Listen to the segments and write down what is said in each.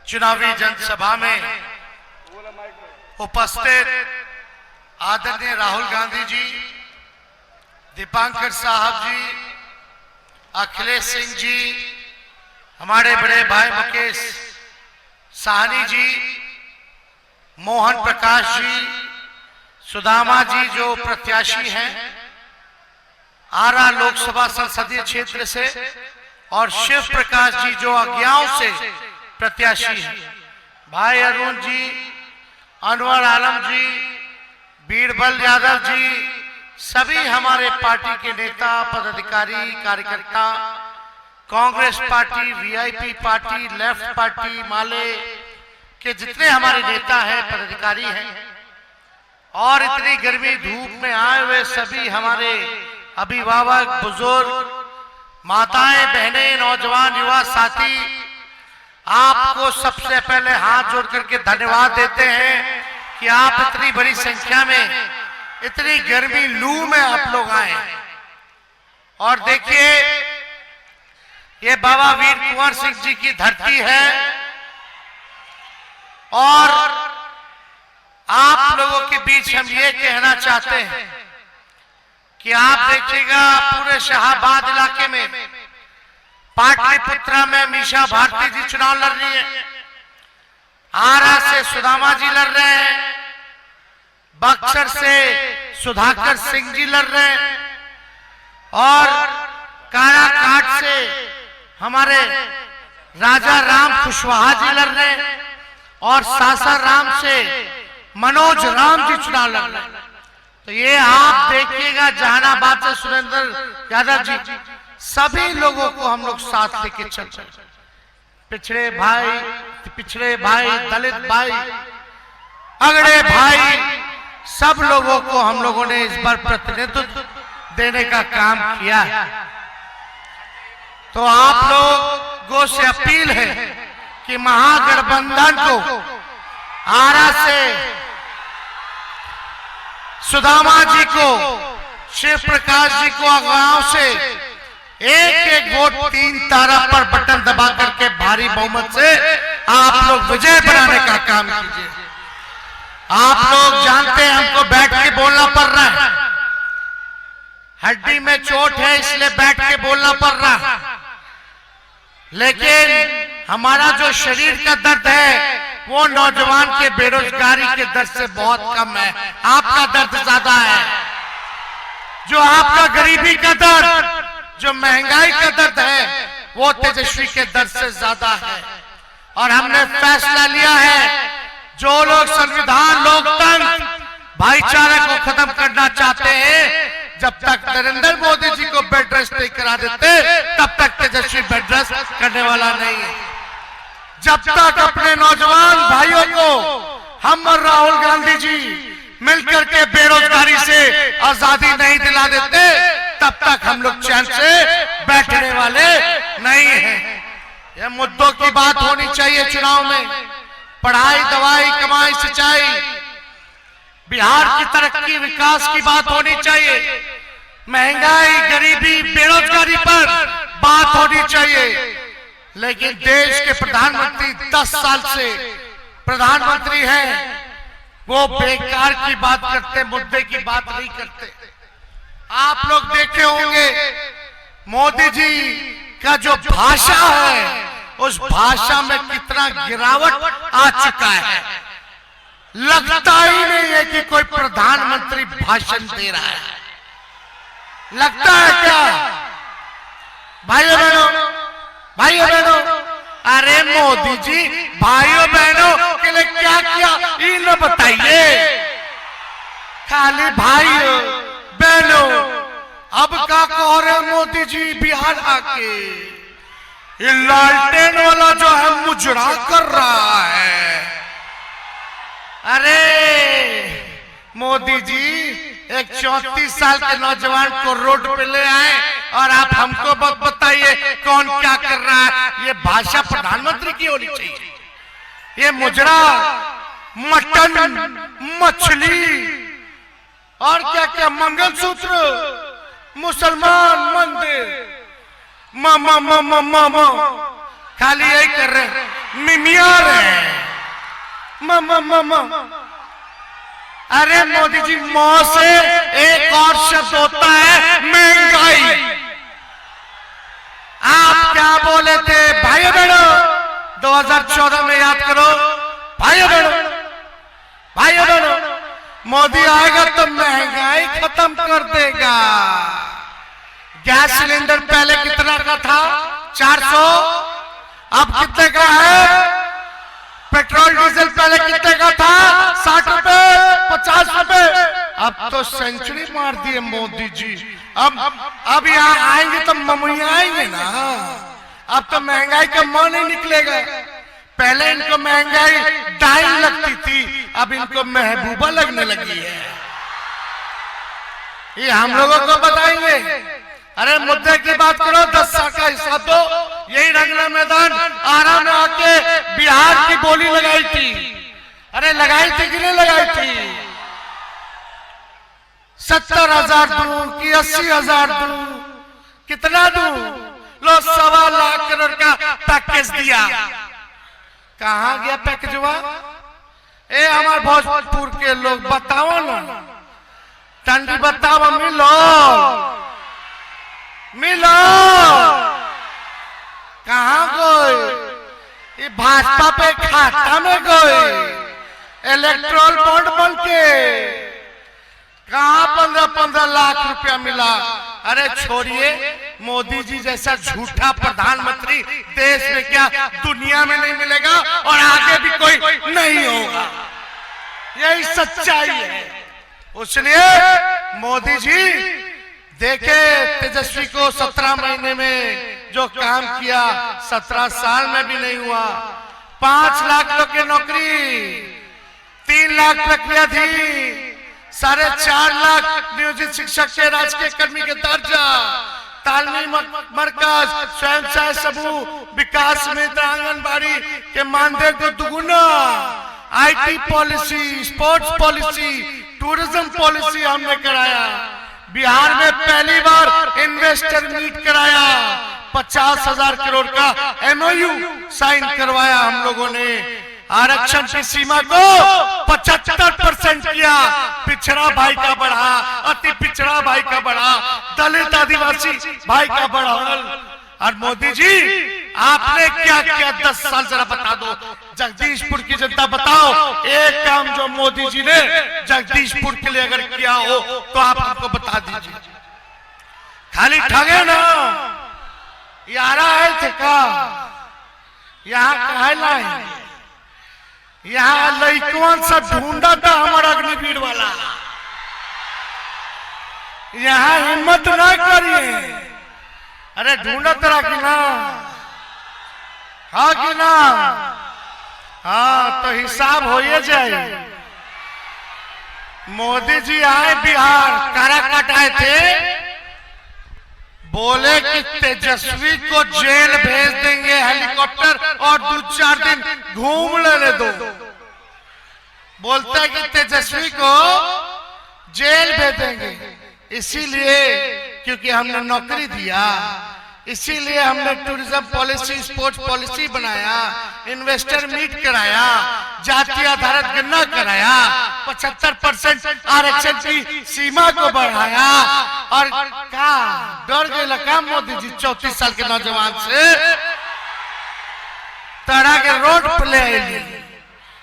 चुनावी जनसभा में उपस्थित आदरणीय राहुल गांधी जी, दीपांकर साहब जी, अखिलेश सिंह जी, हमारे बड़े भाई मुकेश साहनी जी, मोहन प्रकाश जी, सुदामा जी जो प्रत्याशी हैं आरा लोकसभा संसदीय क्षेत्र से, और शिव प्रकाश जी जो अज्ञाओं से प्रत्याशी हैं, भाई अरुण जी, अनवर आलम जी, बीरबल यादव जी, सभी हमारे पार्टी के नेता, पदाधिकारी, कार्यकर्ता, Congress party, VIP party, left party, माले के जितने हमारे नेता हैं, पदाधिकारी हैं, और इतनी गर्मी धूप में आए हुए सभी हमारे अभिभावक, बुजुर्ग, माताएं, बहनें, नौजवान, युवा साथी, आपको सबसे पहले हाथ जोड़ करके धन्यवाद देते हैं कि आप इतनी बड़ी संख्या में, इतनी गर्मी लू में आप लोग आए। और देखिए, ये बाबा वीर कुंवर सिंह जी की धरती है, और आप लोगों के बीच हम ये कहना चाहते हैं कि आप देखिएगा पूरे शाहाबाद इलाके में, पाटलिपुत्रा में मीशा भारती जी चुनाव लड़ रही है, आरा से सुदामा जी लड़ रहे हैं, बक्सर से सुधाकर सिंह जी लड़ रहे हैं, और काराकाट से हमारे राजा राम कुशवाहा जी लड़ रहे हैं, और सासाराम से मनोज राम जी चुनाव लड़ रहे हैं। तो ये आप देखिएगा, जहानाबाद से सुरेंद्र यादव जी, सभी लोगों को हम लोग साथ लेके चल रहे हैं। पिछड़े भाई, दलित भाई, अगड़े भाई, सब लोगों को हम लोगों ने इस बार प्रतिनिधित्व देने का काम किया। तो आप लोगों से अपील है कि महागठबंधन को आरा से सुदामा जी को, शिव प्रकाश जी को गांव से एक एक वोट 3 तारा पर बटन दबा करके भारी बहुमत से आप लोग विजय बनाने का काम कीजिए। आप लोग जानते हैं हमको बैठ के बोलना पड़ रहा है, हड्डी में चोट है इसलिए बैठ के बोलना पड़ रहा है, लेकिन हमारा जो शरीर का दर्द है वो नौजवान के बेरोजगारी के दर्द से बहुत कम है। आपका दर्द ज्यादा है, जो आपका गरीबी का दर्द, जो महंगाई का दर्द है, वो तेजस्वी के दर्द से ज्यादा है। और हमने फैसला लिया है, जो लोग संविधान, लोकतंत्र, भाईचारे को खत्म करना चाहते हैं, जब तक नरेंद्र मोदी जी को बेड रेस्ट नहीं करा देते, तब तक तेजस्वी बेड रेस्ट करने वाला नहीं है। जब तक अपने नौजवान भाइयों को हम और राहुल गांधी जी मिलकर के बेरोजगारी से आजादी नहीं दिला देते, तब तक हम लोग चैन से बैठने वाले नहीं हैं। यह मुद्दों की बात होनी चाहिए चुनाव में, पढ़ाई, दवाई, कमाई, सिंचाई, बिहार की तरक्की, विकास की बात होनी चाहिए, महंगाई, गरीबी, बेरोजगारी पर बात होनी चाहिए। लेकिन देश के प्रधानमंत्री 10 साल से प्रधानमंत्री हैं, वो बेकार की बात करते, मुद्दे की बात नहीं करते। आप लोग देखे होंगे मोदी जी का जो भाषा है, उस भाषा में कितना गिरावट आ चुका है। लगता ही नहीं है कि कोई प्रधानमंत्री भाषण दे रहा है। लगता है क्या भाइयों बहनों? भाइयों बहनों, अरे मोदी जी भाइयों बहनों के लिए क्या किया ये न बताइए। खाली भाइयों बहनों, अब क्या कह रहे मोदी जी बिहार आके? ये लालटेन वाला जो है मुजरा कर रहा है। अरे मोदी जी, एक 34 साल के नौजवान को रोड पे ले आए और आप हमको बताइए कौन क्या कर रहा है। ये भाषा प्रधानमंत्री की होनी चाहिए। ये मुजरा, मटन, मछली और क्या क्या, मंगलसूत्र, मुसलमान मंदिर, मामा मामा मामा, खाली यही कर रहे, मिमिया रहे। अरे मोदी जी, मौ से एक और शब्द होता है महंगाई। आप क्या बोले थे भाइयों बहनों 2014 में, याद करो भाइयों बहनों, मोदी आएगा तो महंगाई खत्म कर देगा। गैस सिलेंडर पहले कितना का था? 400, अब कितने का है? पेट्रोल डीजल पहले कितने का था? 60 रुपए, 50 रुपए, अब तो सेंचुरी मार दिए मोदी जी। अब यहाँ आएंगे तो ममुया आएंगे ना, अब तो महंगाई का मुंह नहीं निकलेगा। पहले इनको महंगाई डाइन लगती थी, अब इनको महबूबा लगने लगी है। ये हम लोगों को बताएंगे। अरे मुद्दे की बात करो, 10 साल का हिस्सा दो। यही रंगना मैदान आरा में आके बिहार की बोली लगाई थी। अरे लगाई थी कि नहीं लगाई थी? 70,000 दूं कि 80,000 दूं? कितना दूं? लो 1.25 लाख करोड़ का पैकेज दिया। कहाँ गया पैकेजवा? ए हमारे भोजपुर के लोग बताओ ना, टंडी बताओ, मिलो कहाँ गए? ये भाजपा पे खाता में गए इलेक्ट्रोल बॉन्ड बन के। कहाँ 15-15 लाख रुपया मिला? अरे छोड़िए, मोदी जी जैसा झूठा प्रधानमंत्री देश में क्या दुनिया में नहीं मिलेगा और आगे भी कोई नहीं होगा। यही सच्चाई है। इसलिए मोदी जी देखे तेजस्वी को 17 महीने में जो काम किया 17 साल में भी नहीं हुआ। 5 लाख लोग की नौकरी, 3 लाख प्रक्रिया थी, 4.5 लाख नियोजित शिक्षक के राजकीय कर्मी के दर्जा, तालमेल मरकज, स्वयं सहायता समूह, विकास समिति, आंगनबाड़ी के मानदेय को दुगुना, IT policy, sports policy, tourism policy हमने कराया। बिहार में पहली बार इन्वेस्टर मीट कराया, 50,000 करोड़ का MOU साइन करवाया हम लोगों ने। आरक्षण की सीमा को 75% किया, पिछड़ा भाई का बढ़ा, अति पिछड़ा भाई का बढ़ा, दलित आदिवासी भाई का बढ़ा। और मोदी जी आपने क्या किया 10 साल जरा बता दो। जगदीशपुर की जनता बताओ, एक काम जो मोदी जी ने जगदीशपुर के लिए अगर किया हो तो आप हमको बता दीजिए। खाली ठगे ना, यारा आए थे का, यहाँ कहे लाए, यहाँ लइकवन सब ढूंढा था हमारा अग्निवीर वाला। यहाँ हिम्मत ना करिए। अरे ढूंढत रहा कि ना, हाँ कि ना? हाँ तो हिसाब हो जाए। मोदी जी आए बिहार, काराकाट आए थे, बोले कि तेजस्वी को जेल भेज देंगे हेलीकॉप्टर और 2-4 दिन घूम लेने दो। बोलते कि तेजस्वी को जेल भेजेंगे, इसीलिए क्योंकि हमने नौकरी दिया, इसीलिए हमने टूरिज्म पॉलिसी, स्पोर्ट्स पॉलिसी बनाया, इन्वेस्टर मीट कराया, जाति आधारित गणना कराया, 75% आरक्षण की सीमा को बढ़ाया। और क्या डर गए का मोदी जी 34 साल के नौजवान से? तरह के रोड प्ले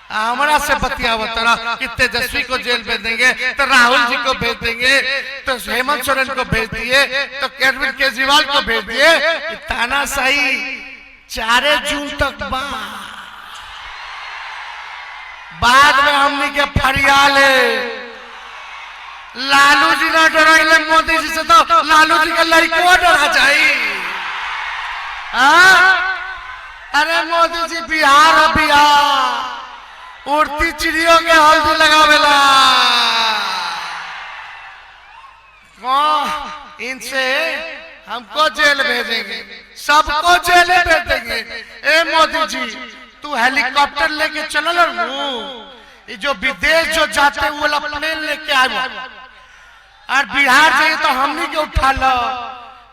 हमारा से बतियावा तरह कि तेजस्वी को जेल भेज देंगे, तो राहुल जी को भेज देंगे, तो हेमंत सोरेन को भेज दिए, तो अरविंद केजरीवाल को भेज दिए। तानाशाही 4 जून तक बाद में हमने के फरियाले लालू जी ना डराइले मोदी जी से, तो लालू जी का लड़को डरा जाए। अरे मोदी जी बिहार उड़ती चिड़ियों के हल्दी लगावेला। इनसे हमको जेल भेजेंगे, सबको जेल भेज देंगे। ए मोदी जी तू हेलीकॉप्टर लेके चलो ना, ये जो विदेश जो जाते वो वाला प्लेन लेके आए, और बिहार जाइए तो हमनी के उठा लो।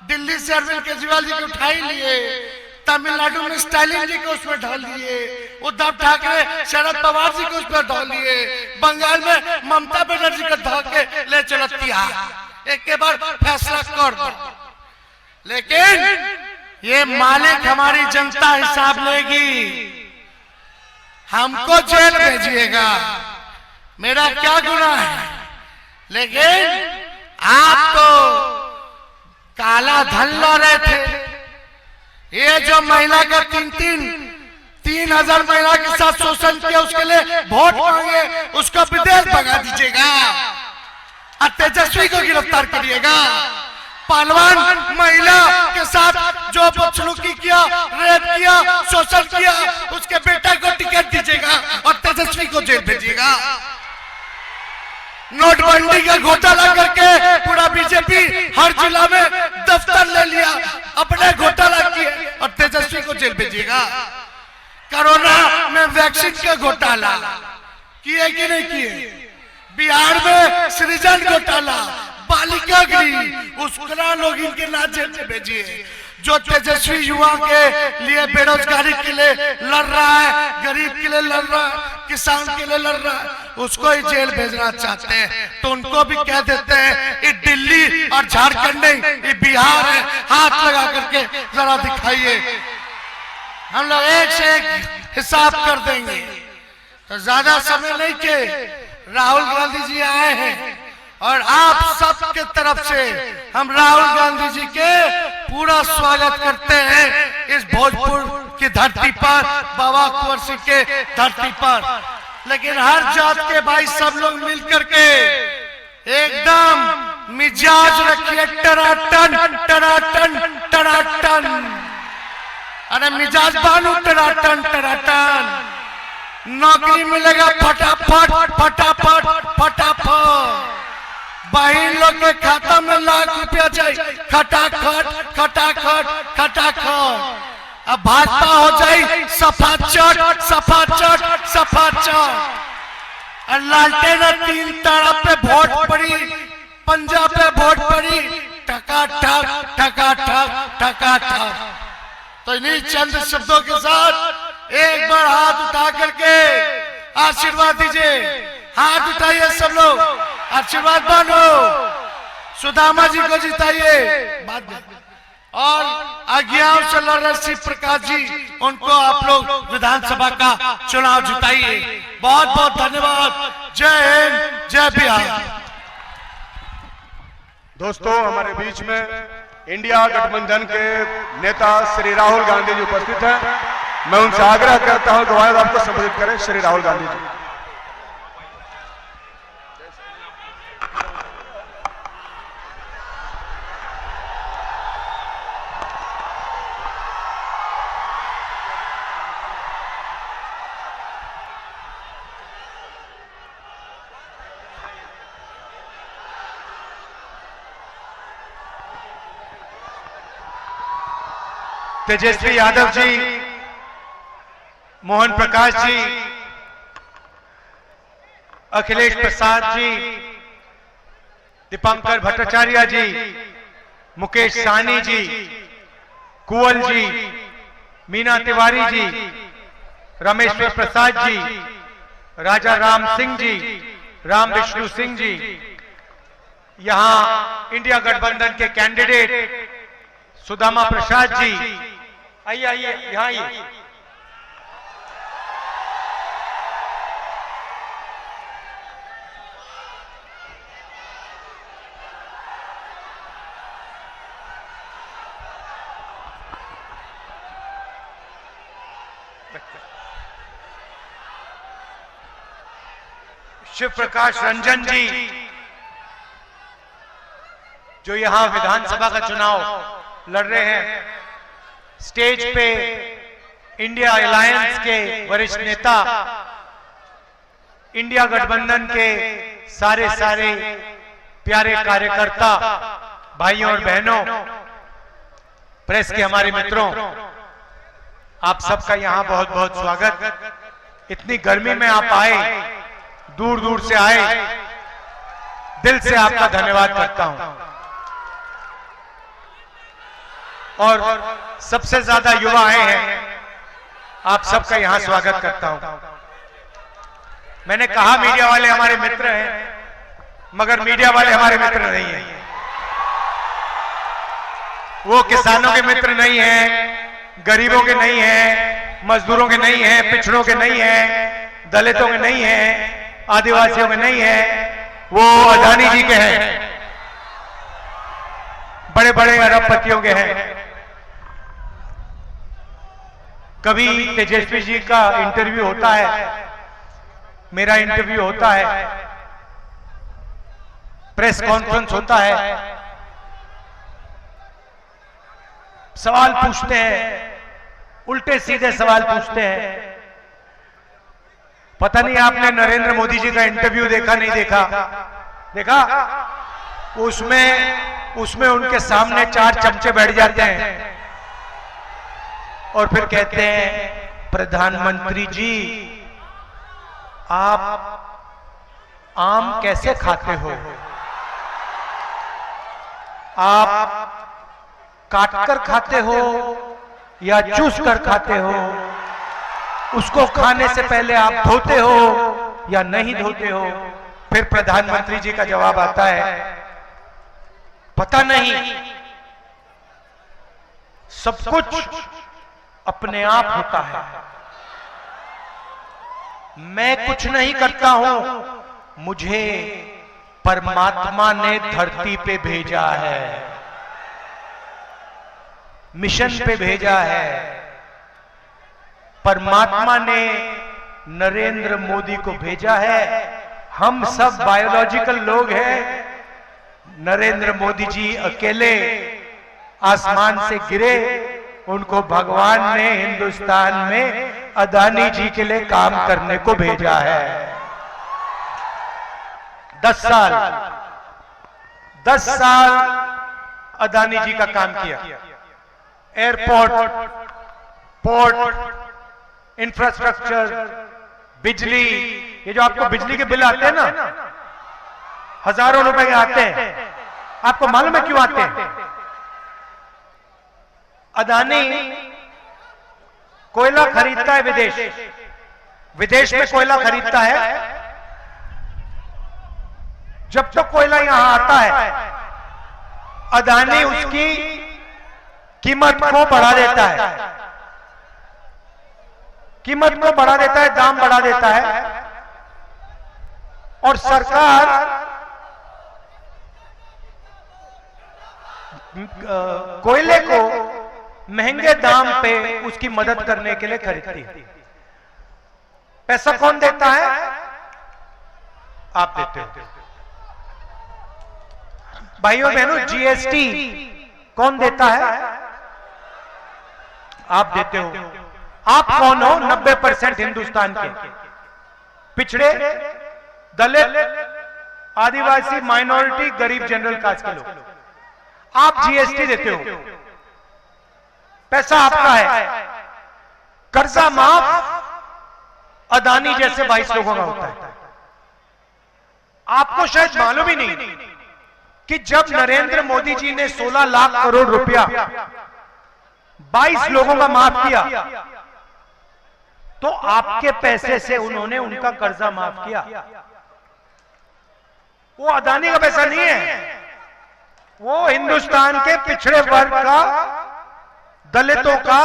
दिल्ली से अरविंद केजरीवाल जी के उठा ही लिए, तमिलनाडु में स्टालिन जी को उसमें डाल दिए, उद्धव ठाकरे शरद पवार जी को उसमें डाल दिए, बंगाल में ममता बनर्जी को ढाल के ले चलो तिहाड़, एक के बाद फैसला कर दो। लेकिन ये मालिक हमारी जनता हिसाब लेगी, हमको जेल भेजिएगा, मेरा क्या गुनाह है। लेकिन आप तो काला धन ला रहे थे। ये जो महिला का 3,000 महिला के साथ शोषण किया, उसके लिए वोट मांगे, उसको विदेश भगा दीजिएगा और तेजस्वी को गिरफ्तार करिएगा। पहलवान महिला के साथ जो बदसलूकी किया, रेप किया, शोषण किया, उसके बेटा को टिकट दीजिएगा और तेजस्वी को जेल भेजिएगा। नोटबंदी का घोटाला करके पूरा बीजेपी हर जिला में दफ्तर ले लिया, अपने घोटाला किए और तेजस्वी को जेल भेजिएगा। कोरोना में वैक्सीन का घोटाला किए कि नहीं किए? बिहार में सृजन घोटाला, बालिका गृह, उसका लोग इनके ना जेल में भेजिए। जो तेजस्वी युवा के लिए बेरोजगारी के लिए लड़ रहा है, गरीब के लिए लड़ रहा है, किसान के लिए लड़ रहा है, उसको ही जेल भेजना चाहते हैं। तो उनको भी कह देते हैं ये दिल्ली और झारखंड नहीं, ये बिहार है, हाथ लगा करके जरा दिखाइए, हम लोग एक से एक हिसाब कर देंगे। तो ज्यादा समय नहीं के राहुल गांधी जी आए हैं और आप सबके तरफ से हम राहुल गांधी जी के पूरा स्वागत करते हैं इस भोजपुर की धरती पर, बाबा कुंवर सिंह के धरती पर। लेकिन हर जात के भाई सब लोग मिलकर के एकदम मिजाज रखिए टनाटन टनाटन टनाटन। अरे मिजाज बानू टनाटन टनाटन, नौकरी मिलेगा फटाफट फटाफट फटाफट, बहन लोग के खाता में ₹1,00,000 जाए खटाखट खटाखट खटाखट। अब भाजपा हो जाए सफाचट सफाचट सफाचट। और लालटेन 3 तारा पे वोट पड़ी, पंजाब पे वोट पड़ी, टकाटक टकाटक टकाटक। तो इन्हीं चंद शब्दों के साथ एक बार हाथ उठा करके आशीर्वाद दीजिए। हाथ उठाइए सब लोग, आशीर्वाद मानो, सुदामा जी को जिताइए। बाद में और अज्ञाओं से लड़ रहे शिव प्रकाश जी, उनको आप लोग विधानसभा का चुनाव जिताइए। बहुत बहुत धन्यवाद। जय हिंद, जय बिहार। दोस्तों, हमारे बीच में इंडिया गठबंधन के नेता श्री राहुल गांधी जी उपस्थित हैं। मैं उनसे आग्रह करता हूं कि वह आपको संबोधित करें। श्री राहुल गांधी जी। तेजस्वी यादव जी, मोहन प्रकाश जी, अखिलेश प्रसाद जी, दीपांकर भट्टाचार्य जी, मुकेश साहनी जी, कुंवल जी, मीना तिवारी जी, रमेश्वर प्रसाद जी, राजा राम सिंह जी, राम विष्णु सिंह जी, यहां इंडिया गठबंधन के कैंडिडेट सुदामा प्रसाद जी, आइए आइए यहां आइए। शिव प्रकाश रंजन जी, जो यहां विधानसभा का चुनाव लड़ रहे हैं। स्टेज पे इंडिया अलायंस के वरिष्ठ नेता, इंडिया गठबंधन के सारे प्यारे कार्यकर्ता, भाइयों और बहनों, प्रेस के हमारे मित्रों, आप सबका यहां बहुत बहुत स्वागत। इतनी गर्मी में आप आए, दूर दूर से आए, दिल से आपका धन्यवाद करता हूं। और सबसे ज्यादा युवा आए हैं, आप सबका यहां स्वागत करता हूं। मैंने कहा मीडिया वाले हमारे मित्र हैं, मगर मीडिया वाले हमारे मित्र नहीं हैं। वो किसानों के मित्र नहीं हैं, गरीबों के नहीं हैं, मजदूरों के नहीं हैं, पिछड़ों के नहीं हैं, दलितों के नहीं हैं, आदिवासियों के नहीं हैं, वो अदानी जी के हैं, बड़े बड़े अरबपतियों के हैं। कभी तेजस्वी जी का इंटरव्यू होता है, मेरा इंटरव्यू होता है, प्रेस कॉन्फ्रेंस होता है, सवाल पूछते हैं, उल्टे सीधे सवाल पूछते हैं। पता नहीं आपने नरेंद्र मोदी जी का इंटरव्यू देखा नहीं देखा? देखा? उसमें उनके सामने 4 चमचे बैठ जाते हैं और फिर कहते हैं, प्रधानमंत्री जी आप आम कैसे खाते हो? आप काटकर खाते हो या चूस कर खाते हो? उसको खाने से पहले आप धोते हो या नहीं धोते हो? फिर प्रधानमंत्री जी का जवाब आता है, पता नहीं, सब कुछ अपने आप होता है, मैं कुछ नहीं करता हूं, मुझे परमात्मा ने धरती पे भेजा है, मिशन पे भेजा है। परमात्मा ने नरेंद्र मोदी को भेजा है। हम सब बायोलॉजिकल लोग हैं, नरेंद्र मोदी जी अकेले आसमान से गिरे, उनको भगवान ने हिंदुस्तान में अदानी जी के लिए काम करने को भेजा है। 10 साल अदानी जी का काम किया। एयरपोर्ट, पोर्ट, इंफ्रास्ट्रक्चर, बिजली, ये जो आपको बिजली के बिल आते हैं ना, हजारों रुपए के आते हैं, आपको मालूम है क्यों आते हैं? अदानी कोयला खरीदता है विदेश में कोयला खरीदता है। जब तक कोयला यहां आता है, अदानी उसकी कीमत को बढ़ा देता है, कीमत को बढ़ा देता है, दाम बढ़ा देता है, और सरकार कोयले को महंगे दाम पे उसकी मदद करने के लिए खरीदती है। पैसा कौन देता है? आप देते हो। भाइयों बहनों, जीएसटी कौन देता है? आप देते हो। आप कौन हो? 90% हिंदुस्तान के पिछड़े, दलित, आदिवासी, माइनॉरिटी, गरीब, जनरल कास्ट के लोग, आप जीएसटी देते हो। पैसा आपका है। कर्जा माफ अदानी जैसे 22 लोगों का होता है। आपको शायद मालूम ही नहीं कि जब नरेंद्र मोदी जी ने 16 लाख करोड़ रुपया 22 लोगों का माफ किया, तो आपके पैसे से उन्होंने उनका कर्जा माफ किया। वो अदानी का पैसा नहीं है, वो हिंदुस्तान के पिछड़े वर्ग का, दलितों का,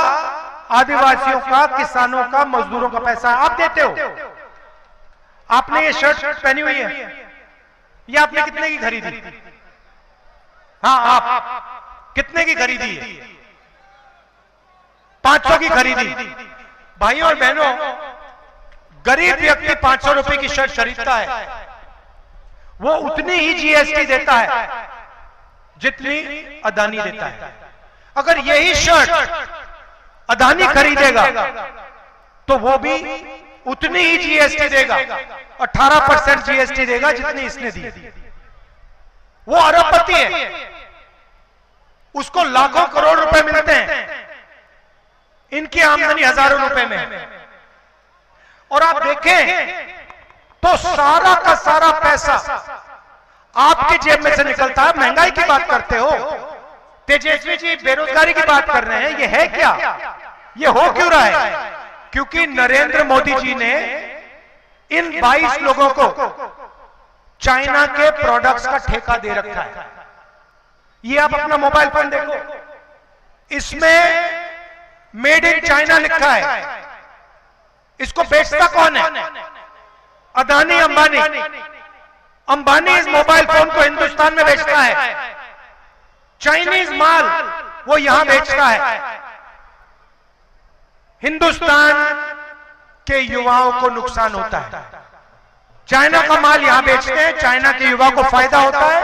आदिवासियों का, किसानों का, मजदूरों का पैसा आप देते हो। आपने ये शर्ट पहनी हुई है, ये आपने कितने की खरीदी? हाँ, आप कितने की खरीदी है? 500 की खरीदी। भाइयों और बहनों, गरीब व्यक्ति 500 रुपए की शर्ट खरीदता है, वो उतनी ही जीएसटी देता है जितनी अदानी देता है। अगर यही शर्ट अदानी खरीदेगा तो वो भी उतनी ही जीएसटी देगा, 18% जीएसटी देगा जितनी इसने दी। वो अरबपति है, उसको लाखों करोड़ रुपए मिलते हैं, इनकी आमदनी हजारों रुपए में है। और आप देखें तो सारा का सारा पैसा आपकी जेब में से निकलता है। महंगाई की बात करते हो, तेजस्वी जी बेरोजगारी की बात कर रहे हैं, ये है क्या, ये हो क्यों रहा है? क्योंकि नरेंद्र मोदी जी ने इन 22 लोगों को चाइना के प्रोडक्ट्स का ठेका दे रखा है। ये आप अपना मोबाइल फोन देखो, इसमें मेड इन चाइना लिखा है। इसको बेचता कौन है? अदानी अंबानी। अंबानी इस मोबाइल फोन को हिंदुस्तान में बेचता है, चाइनीज माल वो यहां बेचता है। हिंदुस्तान के युवाओं को नुकसान होता है। चाइना का माल यहां बेचते हैं, चाइना के युवा को फायदा होता है,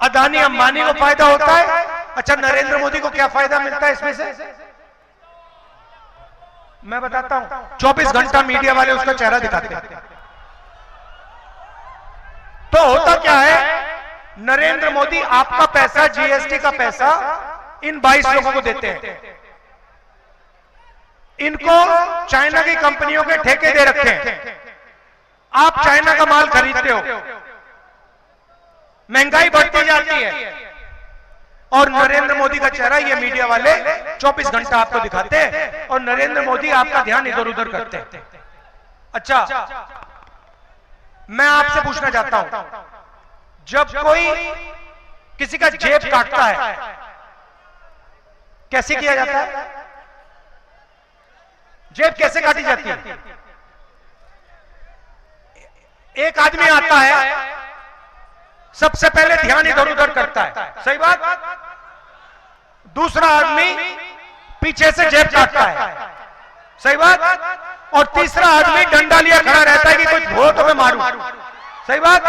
अदानी अंबानी को फायदा होता है। अच्छा, नरेंद्र मोदी को क्या फायदा मिलता है इसमें से? मैं बताता हूं। 24 घंटा मीडिया वाले उसका चेहरा दिखाते हैं। तो होता क्या है, नरेंद्र मोदी आपका पैसा, जीएसटी का पैसा इन 22 लोगों को देते हैं। इनको चाइना की कंपनियों के ठेके दे रखे हैं। आप चाइना का माल खरीदते हो, महंगाई बढ़ती जाती है, और नरेंद्र मोदी का चेहरा ये मीडिया वाले 24 घंटा आपको दिखाते हैं, और नरेंद्र मोदी आपका ध्यान इधर उधर करते हैं। अच्छा, मैं आपसे पूछना चाहता हूं, जब कोई किसी का जेब काटता है कैसे किया जाता है? जेब कैसे काटी जाती है? एक आदमी आता है, सबसे पहले ध्यान इधर उधर करता है, सही बात। दूसरा आदमी पीछे से जेब काटता है, सही बात। और तीसरा आदमी डंडा लिया खड़ा रहता है कि कोई धो तो मैं मारूं, सही बात।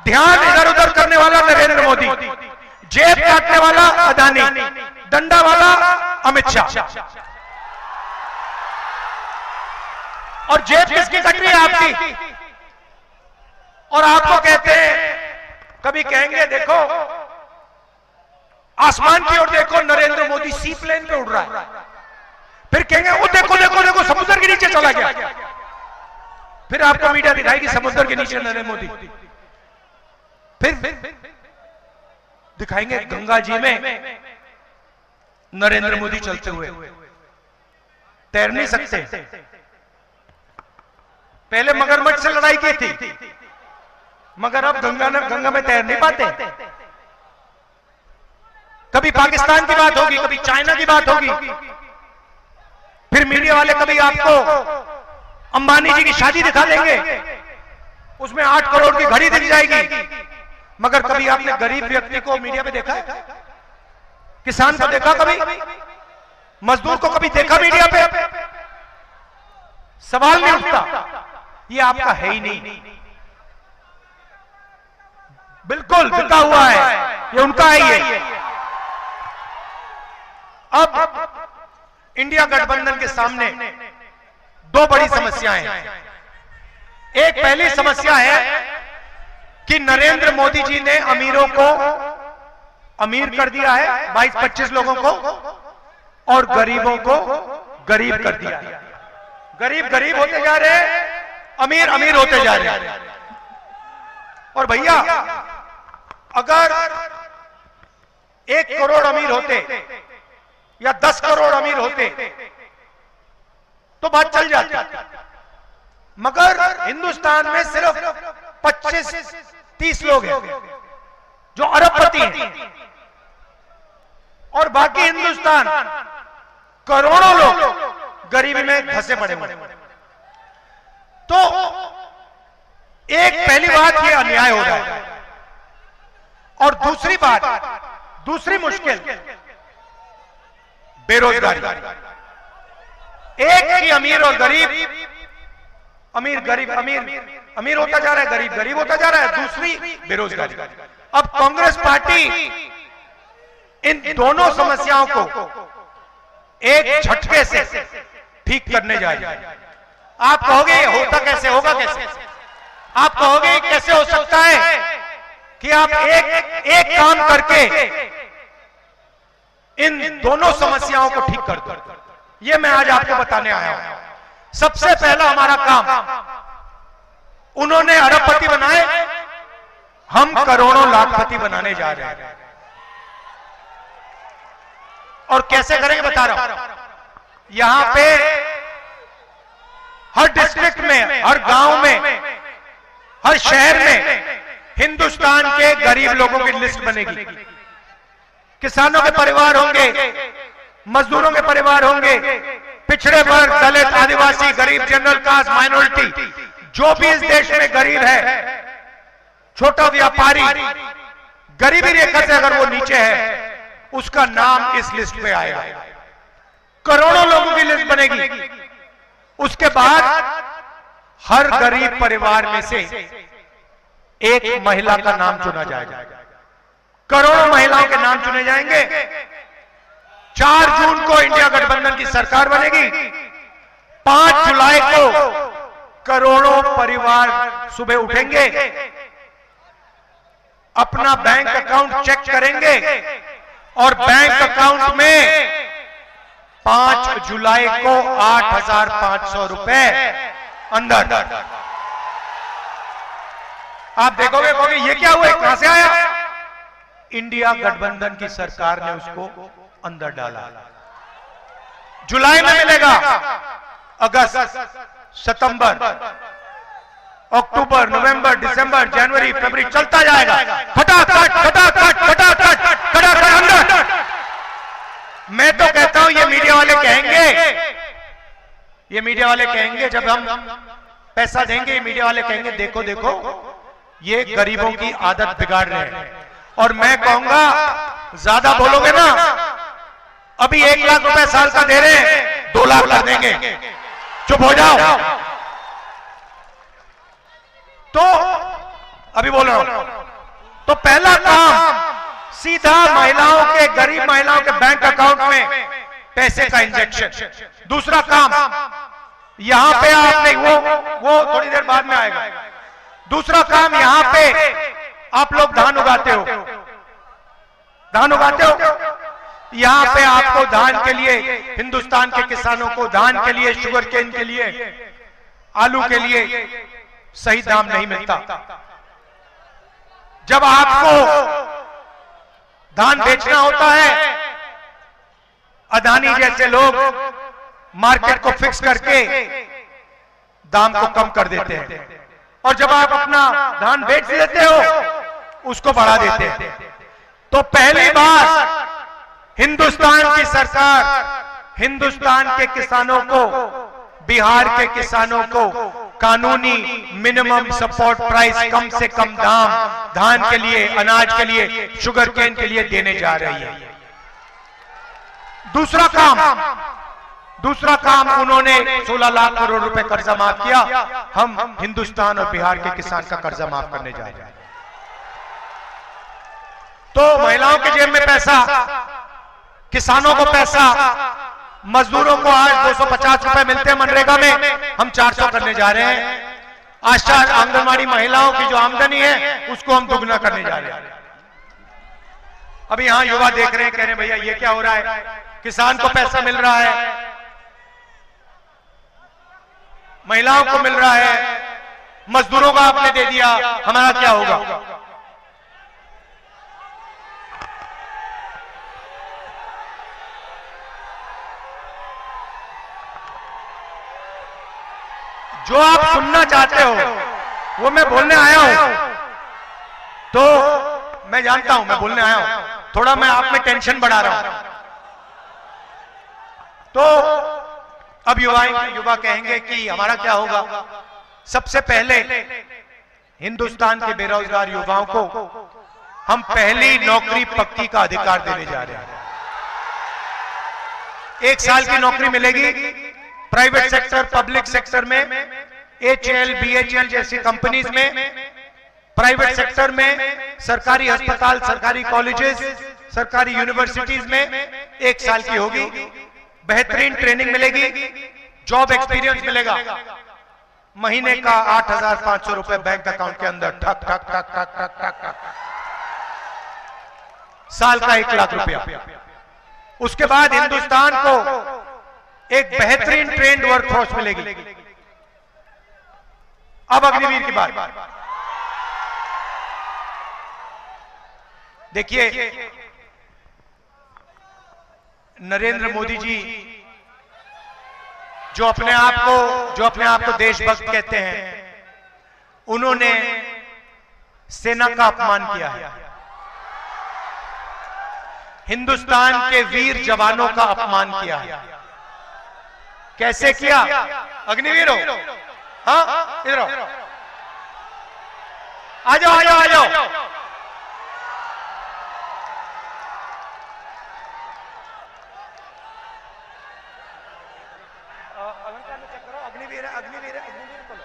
ध्यान इधर उधर करने वाला नरेंद्र मोदी, जेब काटने वाला अदानी, डंडा वाला अमित शाह। और जेब किसकी कट रही है? आपकी। और आपको कहते हैं, कभी कहेंगे देखो आसमान की ओर देखो, नरेंद्र मोदी सी प्लेन पे उड़ रहा है। फिर कहेंगे वो देखो देखो देखो समुद्र के नीचे चला गया। फिर आपको मीडिया दिखाएगी समुद्र के नीचे नरेंद्र मोदी। फिर दिखाएंगे गंगा जी में नरेंद्र मोदी चलते हुए। तैर नहीं सकते। पहले मगरमच्छ से लड़ाई की थी, मगर अब गंगा में तैर नहीं पाते। कभी पाकिस्तान की बात होगी, कभी चाइना की बात होगी, फिर मीडिया वाले कभी आपको अंबानी जी की शादी दिखा देंगे, उसमें 8 करोड़ की घड़ी दिख जाएगी। मगर कभी आपने गरीब व्यक्ति को मीडिया पे देखा है? किसान को देखा कभी? मजदूर को कभी देखा मीडिया पे? सवाल नहीं उठता। ये आपका है ही नहीं, बिल्कुल बिका हुआ है, ये उनका है। ये अब इंडिया गठबंधन के सामने 2 बड़ी समस्याएं हैं। एक पहली समस्या है कि नरेंद्र मोदी जी ने अमीरों को अमीर कर दिया है, 22-25 लोगों को, और गरीबों को गरीब कर दिया है। गरीब गरीब होते जा रहे हैं, अमीर अमीर होते जा रहे हैं। और भैया अगर 1 करोड़ अमीर होते या 10 करोड़ अमीर होते तो बात चल जाती। मगर हिंदुस्तान में सिर्फ 25-30 लोग हैं जो अरबपति हैं, और बाकी हिंदुस्तान करोड़ों लोग गरीबी में फंसे पड़े हुए। तो एक पहली बात ये अन्याय हो रहा है, और दूसरी बात, दूसरी मुश्किल बेरोजगारी। एक ही अमीर और गरीब, अमीर गरीब अमीर होता जा रहा है, गरीब गरीब होता जा रहा है। दूसरी बेरोजगारी। अब कांग्रेस पार्टी इन दोनों समस्याओं को एक झटके से ठीक करने जा रही है। आप कहोगे होता कैसे, होगा कैसे? आप कहोगे कैसे हो सकता है कि आप एक काम करके इन दोनों समस्याओं को ठीक कर दो? ये मैं आज आपको बताने आया हूं। सबसे पहला हमारा काम, उन्होंने अरबपति बनाए, हम करोड़ों लाखपति बनाने जा रहे हैं। और कैसे करेंगे बता रहा हूं। यहां पे हर डिस्ट्रिक्ट में, हर गांव में, हर शहर में हिंदुस्तान के गरीब लोगों की लिस्ट बनेगी। किसानों के परिवार होंगे, मजदूरों के परिवार होंगे, पिछड़े वर्ग, दलित, आदिवासी, गरीब, जनरल कास्ट, माइनॉरिटी, जो भी इस देश में गरीब है, छोटा व्यापारी, गरीबी रेखा से अगर वो नीचे है, उसका नाम इस लिस्ट पे आएगा। करोड़ों लोगों की लिस्ट बनेगी। उसके बाद हर गरीब परिवार में से एक महिला का नाम चुना जाएगा। करोड़ों महिलाओं के नाम चुने जाएंगे। 4 जून को इंडिया गठबंधन की सरकार बनेगी। 5 जुलाई को करोड़ों परिवार सुबह उठेंगे, अपना बैंक अकाउंट चेक करेंगे और बैंक अकाउंट में 5 जुलाई को 8,500 रुपए अंदर। आप देखोगे कहोगे ये क्या हुआ, कहां से आया? इंडिया गठबंधन की सरकार ने उसको अंदर डाला। जुलाई में मिलेगा, अगस्त, सितंबर, अक्टूबर, नवंबर, दिसंबर, जनवरी, फरवरी, चलता जाएगा। फटाफट फटाफट फटाफट फटाफट अंदर। मैं तो कहता हूं ये मीडिया वाले कहेंगे जब हम पैसा देंगे, मीडिया वाले कहेंगे देखो देखो ये गरीबों की आदत बिगाड़ रहे हैं। और मैं कहूंगा ज्यादा बोलोगे ना, अभी 1 लाख रुपए साल का दे रहे हैं, 2 लाख कर देंगे, चुप हो जाओ। तो अभी बोल रहा हूं, तो पहला काम सीधा महिलाओं के, गरीब महिलाओं के बैंक अकाउंट में पैसे का इंजेक्शन। दूसरा काम, यहां पे आपने वो थोड़ी देर बाद में आएगा। दूसरा काम, यहां पे आप लोग धान उगाते हो, यहां पे आपको धान के लिए, हिंदुस्तान के किसानों को धान के लिए, शुगर केन के लिए, आलू के लिए सही दाम नहीं मिलता। जब आपको धान बेचना होता है, अदानी जैसे लोग मार्केट को फिक्स करके दाम को कम कर देते हैं, और जब आप अपना धान बेच देते हो उसको बढ़ा देते हैं। तो पहली बार हिंदुस्तान की सरकार हिंदुस्तान के किसानों को, बिहार के किसानों को कानूनी मिनिमम सपोर्ट प्राइस, कम से कम दाम धान के लिए, अनाज के लिए, शुगर केन के लिए देने जा रही है। दूसरा काम उन्होंने 16 लाख करोड़ रुपए कर्जा माफ किया। हम हिंदुस्तान और बिहार के किसान का कर्जा माफ करने जा रहे हैं। तो महिलाओं के जेब में पैसा, किसानों को पैसा, मजदूरों को आज 250 रुपए मिलते हैं मनरेगा में, हम 400 करने जा रहे हैं। आशा आंगनवाड़ी महिलाओं की जो आमदनी है उसको हम दुगना करने जा रहे हैं। अभी यहां युवा देख रहे हैं, कह रहे हैं भैया ये क्या हो रहा है, किसान को पैसा मिल रहा है, महिलाओं को मिल रहा है, मजदूरों को आपने दे दिया, हमारा क्या होगा? जो आप सुनना चाहते हो वो मैं बोलने आया हूं। तो मैं जानता हूं मैं बोलने आया हूं, थोड़ा मैं आप में टेंशन बढ़ा रहा हूं। तो अब युवा कहेंगे कि हमारा क्या होगा? सबसे पहले हिंदुस्तान के बेरोजगार युवाओं को हम पहली नौकरी पक्की का अधिकार देने जा रहे हैं। 1 साल की नौकरी मिलेगी प्राइवेट सेक्टर, पब्लिक सेक्टर में, HAL, BHEL जैसी कंपनीज में, प्राइवेट सेक्टर में, सरकारी अस्पताल, सरकारी कॉलेजेस, सरकारी यूनिवर्सिटीज में 1 साल की होगी। बेहतरीन ट्रेनिंग मिलेगी, जॉब एक्सपीरियंस मिलेगा। महीने का 8,500 रुपए बैंक अकाउंट के अंदर, ठक ठक ठक ठक ठक ठक ठक। साल का 1 लाख रुपया। उसके बाद हिंदुस्तान को एक बेहतरीन ट्रेंड वर्कफोर्स मिलेगी। अब अग्निवीर की बात देखिए, नरेंद्र मोदी जी जो अपने आप को देशभक्त कहते हैं, उन्होंने सेना का अपमान किया है, हिंदुस्तान के वीर जवानों का अपमान किया है। कैसे किया? अग्निवीर हो, हाँ इधर आओ, आ जाओ आ जाओ आ जाओ। अलंकार में चेक करो, अग्निवीर है, अग्निवीर है, अग्निवीर बोलो।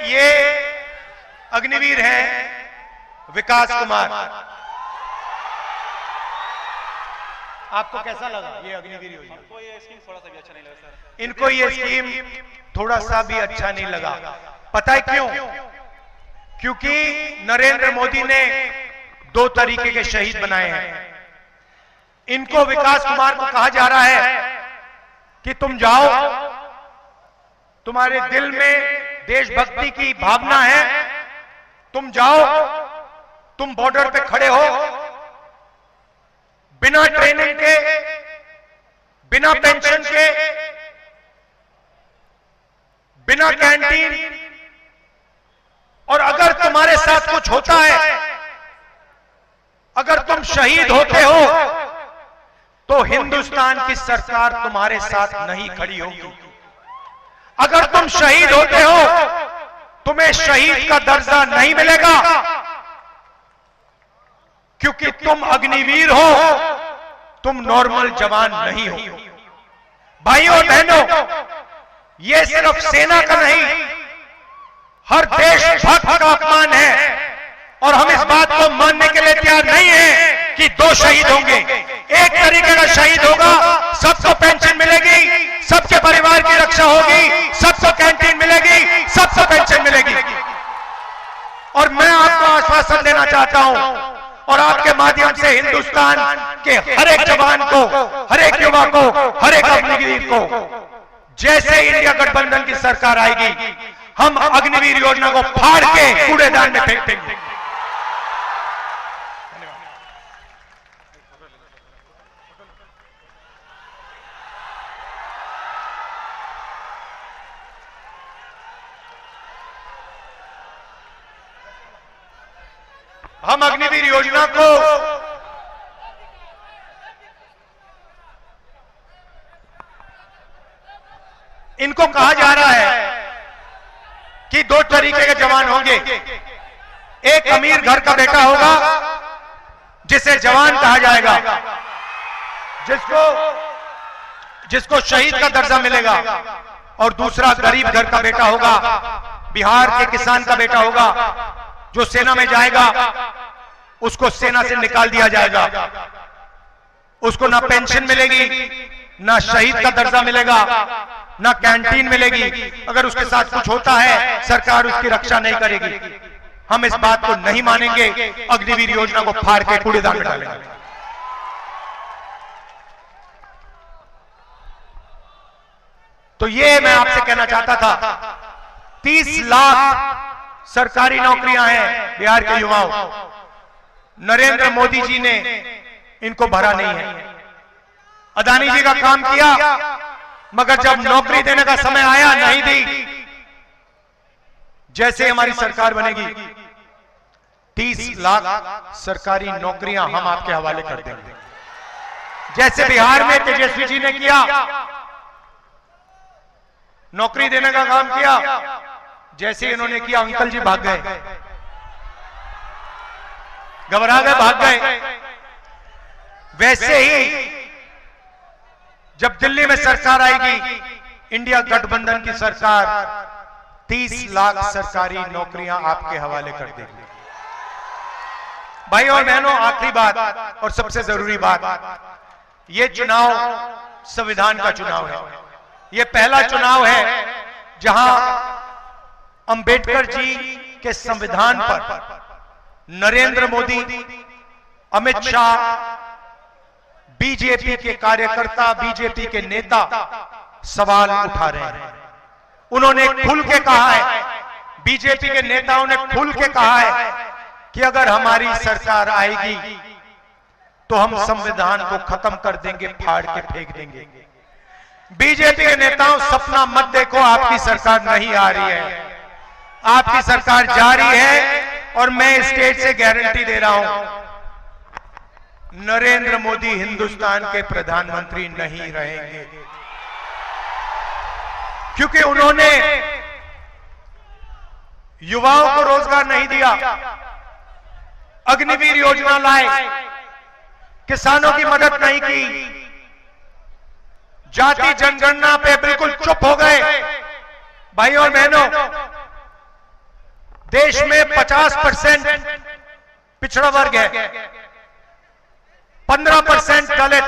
ये अग्निवीर है विकास कुमार। आपको कैसा लगा ये अग्निवीर योजना? हमको ये स्कीम थोड़ा सा भी अच्छा नहीं लगा सर। इनको ये स्कीम थोड़ा सा भी अच्छा नहीं लगा। पता है क्यों? क्योंकि नरेंद्र मोदी ने दो तरीके के शहीद बनाए हैं। इनको विकास कुमार को कहा जा रहा है कि तुम जाओ, तुम्हारे दिल में देशभक्ति की भावना है, तुम जाओ, तुम बॉर्डर पे खड़े हो, बिना ट्रेनिंग के, बिना पेंशन के, बिना कैंटीन, और अगर तुम्हारे साथ कुछ होता है, अगर तुम शहीद होते हो, तो हिंदुस्तान की सरकार तुम्हारे साथ नहीं खड़ी होगी। अगर तुम शहीद होते हो, तुम्हें शहीद का दर्जा नहीं मिलेगा, क्योंकि तुम अग्निवीर हो, तुम नॉर्मल जवान नहीं हो। भाइयों और बहनों, यह सिर्फ सेना का नहीं, हर देशभक्त का अपमान है, और हम इस बात को मानने के लिए तैयार नहीं है कि दो शहीद होंगे। एक तरीके का शहीद होगा, सबको पेंशन मिलेगी, सबके परिवार की रक्षा होगी, सबको कैंटीन मिलेगी, सबको पेंशन मिलेगी। और मैं आपको आश्वासन देना चाहता हूं, और आपके माध्यम से हिंदुस्तान के हर एक जवान को, हर एक युवा को, हर एक अग्निवीर को, जैसे इंडिया गठबंधन की सरकार आएगी, हम अग्निवीर योजना को फाड़ के कूड़ेदान में फेंक देंगे। हम अग्निवीर योजना को इनको कहा जा रहा है कि दो तरीके के जवान होंगे। एक अमीर घर का बेटा होगा, जिसे जवान कहा जाएगा, जिसको शहीद का दर्जा मिलेगा, और दूसरा गरीब घर का बेटा होगा, बिहार के किसान का बेटा होगा, जो सेना में जाएगा, उसको सेना से निकाल दिया जाएगा, उसको ना पेंशन मिलेगी, ना शहीद का दर्जा मिलेगा, ना कैंटीन मिलेगी। अगर उसके साथ कुछ होता है, सरकार उसकी रक्षा नहीं करेगी। हम इस बात को नहीं मानेंगे, अग्निवीर योजना को फाड़ के कूड़ेदान में डालेंगे। तो ये मैं आपसे कहना चाहता था, 30 लाख सरकारी नौकरियां हैं बिहार के युवाओं, नरेंद्र मोदी जी ने इनको भरा नहीं है। अदानी जी का काम किया, मगर जब नौकरी देने का समय आया, नहीं दी। जैसे हमारी सरकार बनेगी, 30 लाख सरकारी नौकरियां हम आपके हवाले कर देंगे। जैसे बिहार में तेजस्वी जी ने किया, नौकरी देने का काम किया, जैसे इन्होंने किया अंकल जी भाग गए, घबरा गए, भाग गए। वैसे ही जब दिल्ली में सरकार आएगी, इंडिया गठबंधन की सरकार 30 लाख सरकारी नौकरियां आपके हवाले कर देगी। भाइयों और बहनों, आखिरी बात और सबसे जरूरी बात, यह चुनाव संविधान का चुनाव है। यह पहला चुनाव है जहां अंबेडकर जी के संविधान पर नरेंद्र मोदी, अमित शाह, बीजेपी के कार्यकर्ता, बीजेपी के नेता सवाल उठा रहे हैं। उन्होंने खुल के कहा है, बीजेपी के नेताओं ने खुल के कहा है कि अगर हमारी सरकार आएगी तो हम संविधान को खत्म कर देंगे, फाड़ के फेंक देंगे। बीजेपी के नेताओं, सपना मत देखो, आपकी सरकार नहीं आ रही है, आपकी सरकार जा रही है। और मैं स्टेज से गारंटी दे रहा हूं, नरेंद्र मोदी हिंदुस्तान के प्रधानमंत्री नहीं रहेंगे, क्योंकि उन्होंने युवाओं को रोजगार नहीं दिया, अग्निवीर योजना लाए, किसानों की मदद नहीं की, जाति जनगणना पे बिल्कुल चुप हो गए। भाइयों और बहनों, देश में 50% पिछड़ा वर्ग है, 15% दलित,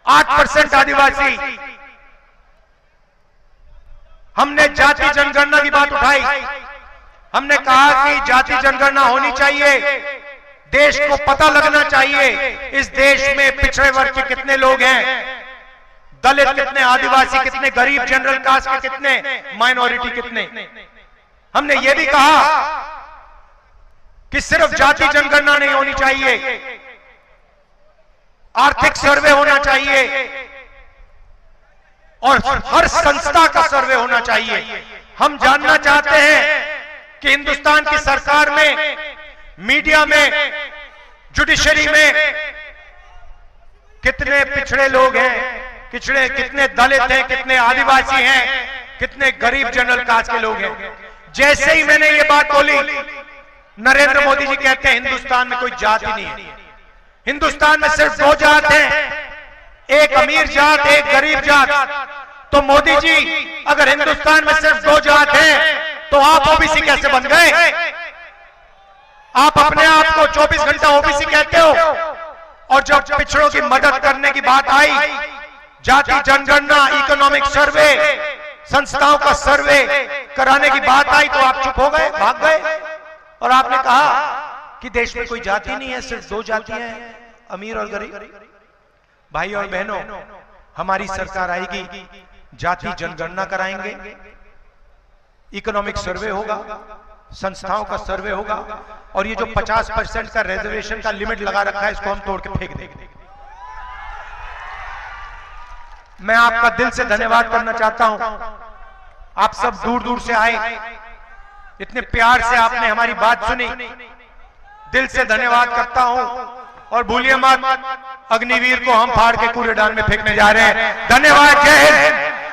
8% आदिवासी। हमने जाति जनगणना की बात उठाई, हमने कहा कि जाति जनगणना होनी चाहिए, देश को पता लगना चाहिए इस देश में पिछड़े वर्ग के कितने लोग हैं, दलित कितने, आदिवासी कितने, गरीब जनरल कास्ट के कितने, माइनॉरिटी कितने। हमने यह भी कहा कि सिर्फ जाति जनगणना नहीं होनी चाहिए, आर्थिक सर्वे होना चाहिए और हर संस्था का सर्वे होना चाहिए। हम जानना चाहते हैं कि हिंदुस्तान की सरकार में, मीडिया में, जुडिशरी में कितने पिछड़े लोग हैं, कितने दलित हैं, कितने आदिवासी हैं, कितने गरीब जनरल कास्ट के लोग हैं। जैसे ही मैंने ये बात बोली, नरेंद्र मोदी जी कहते हैं हिंदुस्तान में कोई जाति नहीं है, हिंदुस्तान में सिर्फ 2 जात हैं, एक अमीर जात, एक गरीब जात। तो मोदी जी, अगर हिंदुस्तान में सिर्फ 2 जात हैं तो आप ओबीसी कैसे बन गए? आप अपने आप को 24 घंटा ओबीसी कहते हो, और जब पिछड़ों की मदद करने की बात आई, जाति जनगणना, इकोनॉमिक सर्वे, संस्थाओं का सर्वे कराने की बात आई, तो आप चुप हो गए, भाग गए और आपने कहा कि देश में कोई जाति नहीं है, सिर्फ 2 जातियां हैं, अमीर और गरीब। भाई और बहनों, हमारी सरकार आएगी, जाति जनगणना कराएंगे, इकोनॉमिक सर्वे होगा, संस्थाओं का सर्वे होगा, और ये जो 50% का रिजर्वेशन का लिमिट लगा रखा है, इसको हम तोड़ के फेंक देंगे। मैं आपका दिल से धन्यवाद करना चाहता हूं, आप सब दूर दूर से आए, इतने प्यार से आपने हमारी बात सुनी, दिल से धन्यवाद करता हूं। और भूलिए मत, अग्निवीर को हम फाड़ के कूड़ेदान में फेंकने जा रहे हैं। धन्यवाद, जय हिंद।